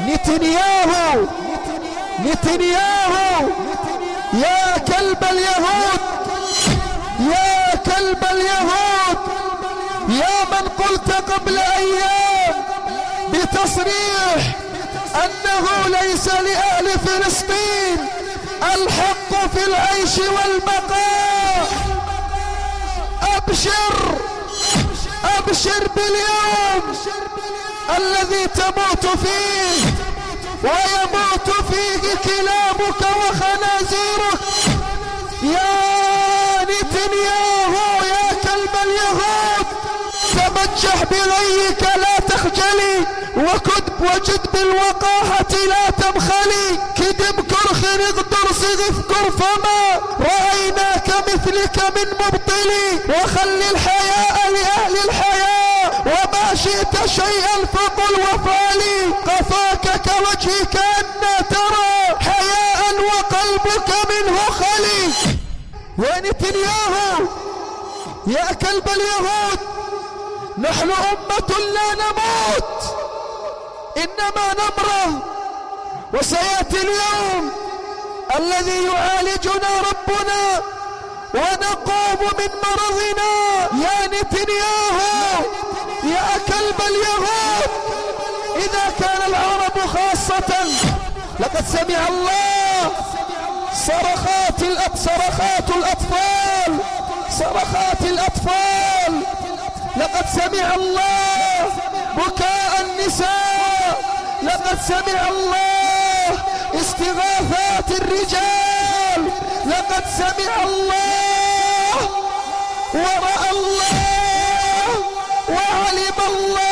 نتنياهو يا كلب اليهود، يا كلب اليهود، يا من قلت قبل أيام بتصريح أنه ليس لأهل فلسطين الحق في العيش والبقاء. أبشر باليوم الذي تموت فيه ويموت فيه كلابك وخنازيرك. يا نتنياهو يا كلب اليهود، تمجح بغيك لا تخجلي، وجد بالوقاحة لا تبخلي. كدم كرخ اغدر صغف فما رأيناك مثلك من مبطلي. وخلي الحياء لأهل الحياء، وما شئت شيئا فقل وفعلي. قفاك كوجهك أن ترى حياء وقلبك منه خلي. يا نتنياهو يا كلب اليهود، نحن أمة لا نموت إنما نمرض، وسيأتي اليوم الذي يعالجنا ربنا ونقوم من مرضنا. يا نتنياهو يا كلب اليهود، إذا كان العرب خاصة لقد سمع الله صرخات الأطفال، لقد سمع الله بكاء النساء، لقد سمع الله استغاثات الرجال، لقد سمع الله ورأى الله وعلم الله